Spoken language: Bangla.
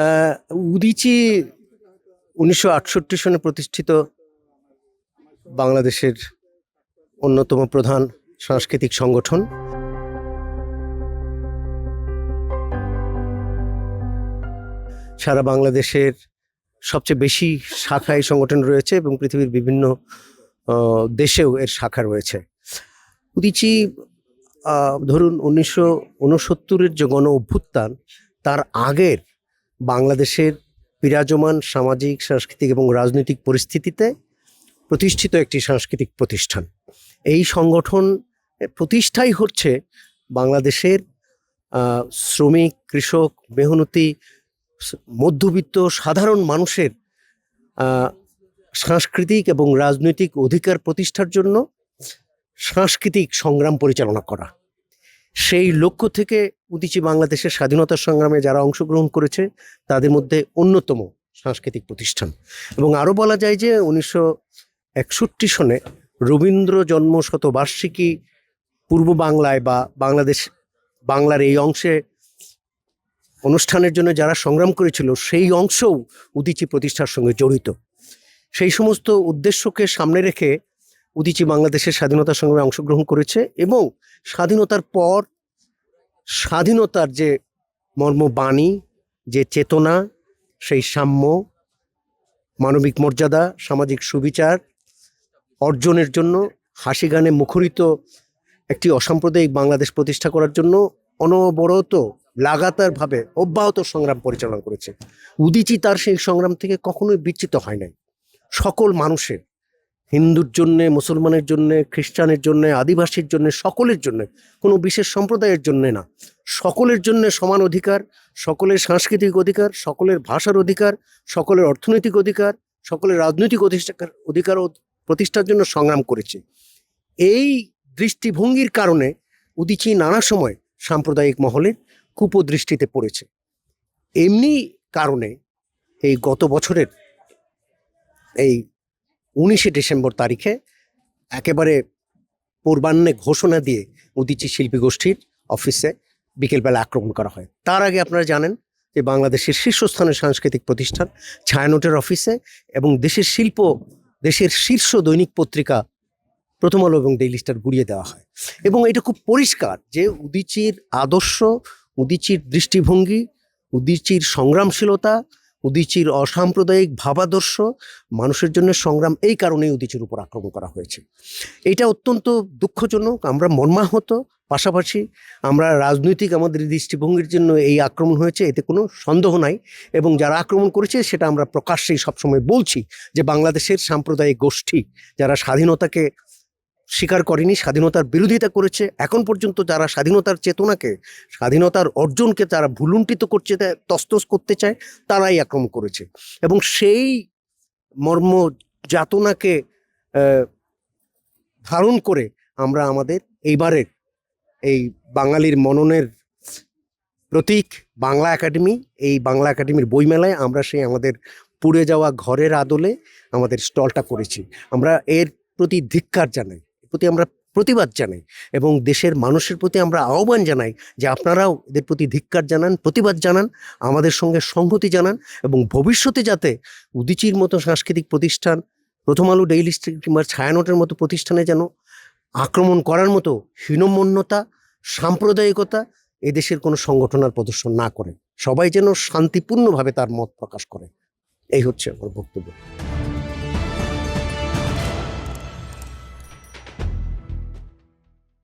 আহ, উদীচী 1968 সনে প্রতিষ্ঠিত বাংলাদেশের অন্যতম প্রধান সাংস্কৃতিক সংগঠন। সারা বাংলাদেশের সবচেয়ে বেশি শাখা এই সংগঠন রয়েছে এবং পৃথিবীর বিভিন্ন দেশেও এর শাখা রয়েছে। উদীচী ধরুন 1969-এর যে গণ অভ্যুত্থান, তার আগের বাংলাদেশের বিরাজমান সামাজিক, সাংস্কৃতিক এবং রাজনৈতিক পরিস্থিতিতে প্রতিষ্ঠিত একটি সাংস্কৃতিক প্রতিষ্ঠান। এই সংগঠন প্রতিষ্ঠাই হচ্ছে বাংলাদেশের শ্রমিক, কৃষক, মেহনতি, মধ্যবিত্ত সাধারণ মানুষের সাংস্কৃতিক এবং রাজনৈতিক অধিকার প্রতিষ্ঠার জন্য সাংস্কৃতিক সংগ্রাম পরিচালনা করা। সেই লক্ষ্য থেকে উদীচী বাংলাদেশের স্বাধীনতা সংগ্রামে যারা অংশগ্রহণ করেছে তাদের মধ্যে অন্যতম সাংস্কৃতিক প্রতিষ্ঠান। এবং আরও বলা যায় যে 1961 সনে রবীন্দ্র জন্ম শতবার্ষিকী পূর্ব বাংলায় বা বাংলার এই অংশে অনুষ্ঠানের জন্য যারা সংগ্রাম করেছিল, সেই অংশও উদীচী প্রতিষ্ঠার সঙ্গে জড়িত। সেই সমস্ত উদ্দেশ্যকে সামনে রেখে উদীচী বাংলাদেশের স্বাধীনতা সংগ্রামে অংশগ্রহণ করেছে এবং স্বাধীনতার পর স্বাধীনতার যে মর্মবাণী, যে চেতনা, সেই সাম্য, মানবিক মর্যাদা, সামাজিক সুবিচার অর্জনের জন্য হাসি গানে মুখরিত একটি অসাম্প্রদায়িক বাংলাদেশ প্রতিষ্ঠা করার জন্য অনবরত লাগাতারভাবে অব্যাহত সংগ্রাম পরিচালনা করেছে। উদীচী তার সেই সংগ্রাম থেকে কখনোই বিচ্যুত হয় নাই। সকল মানুষের, হিন্দুর জন্যে, মুসলমানের জন্যে, খ্রিস্টানের জন্যে, আদিবাসীর জন্যে, সকলের জন্যে, কোনো বিশেষ সম্প্রদায়ের জন্যে না, সকলের জন্যে সমান অধিকার, সকলের সাংস্কৃতিক অধিকার, সকলের ভাষার অধিকার, সকলের অর্থনৈতিক অধিকার, সকলের রাজনৈতিক অধিকার প্রতিষ্ঠার জন্য সংগ্রাম করেছে। এই দৃষ্টিভঙ্গির কারণে উদীচী নানা সময় সাম্প্রদায়িক মহলের কুপদৃষ্টিতে পড়েছে। এমনি কারণে এই গত বছরের এই 19শে ডিসেম্বর তারিখে একেবারে পূর্বাহ্নে ঘোষণা দিয়ে উদীচী শিল্পী গোষ্ঠীর অফিসে বিকেলবেলা আক্রমণ করা হয়। তার আগে আপনারা জানেন যে বাংলাদেশের শীর্ষস্থানের সাংস্কৃতিক প্রতিষ্ঠান ছায়ানটের অফিসে এবং দেশের শীর্ষ দৈনিক পত্রিকা প্রথম আলো এবং ডেইলি স্টার গুড়িয়ে দেওয়া হয়। এবং এটা খুব পরিষ্কার যে উদীচীর আদর্শ, উদীচীর দৃষ্টিভঙ্গি, উদীচীর সংগ্রামশীলতা, উদীচীর অসাম্প্রদায়িক ভাবাদর্শ, মানুষের জন্য সংগ্রাম, এই কারণেই উদীচীর উপর আক্রমণ করা হয়েছে। এটা অত্যন্ত দুঃখজনক, আমরা মর্মাহত। পাশাপাশি আমরা রাজনৈতিক আমাদের দৃষ্টিভঙ্গির জন্য এই আক্রমণ হয়েছে, এতে কোনো সন্দেহ নাই। এবং যারা আক্রমণ করেছে সেটা আমরা প্রকাশ্যেই সবসময় বলছি যে বাংলাদেশের সাম্প্রদায়িক গোষ্ঠী যারা স্বাধীনতাকে স্বীকার করেনি, স্বাধীনতার বিরোধিতা করেছে, এখন পর্যন্ত যারা স্বাধীনতার চেতনাকে, স্বাধীনতার অর্জনকে তারা ভুলুণ্ঠিত করছে, তছনছ করতে চায়, তারাই আক্রমণ করেছে। এবং সেই মর্ম যাতনাকে ধারণ করে আমরা আমাদের এইবারের এই বাঙালির মননের প্রতীক বাংলা একাডেমি, এই বাংলা একাডেমির বইমেলায় আমরা সেই আমাদের পুড়ে যাওয়া ঘরের আদলে আমাদের স্টলটা করেছি। আমরা এর প্রতি ধিক্কার জানাই, প্রতি আমরা প্রতিবাদ জানাই এবং দেশের মানুষের প্রতি আমরা আহ্বান জানাই যে আপনারাও এদের প্রতি ধিক্কার জানান, প্রতিবাদ জানান, আমাদের সঙ্গে সংহতি জানান এবং ভবিষ্যতে যাতে উদীচীর মতো সাংস্কৃতিক প্রতিষ্ঠান, প্রথম আলো, ডেইলি স্টার কিংবা ছায়ানটের মতো প্রতিষ্ঠানে যেন আক্রমণ করার মতো হীনমন্যতা, সাম্প্রদায়িকতা এদেশের কোনো সংগঠন আর প্রদর্শন না করে, সবাই যেন শান্তিপূর্ণভাবে তার মত প্রকাশ করে। এই হচ্ছে আমার বক্তব্য।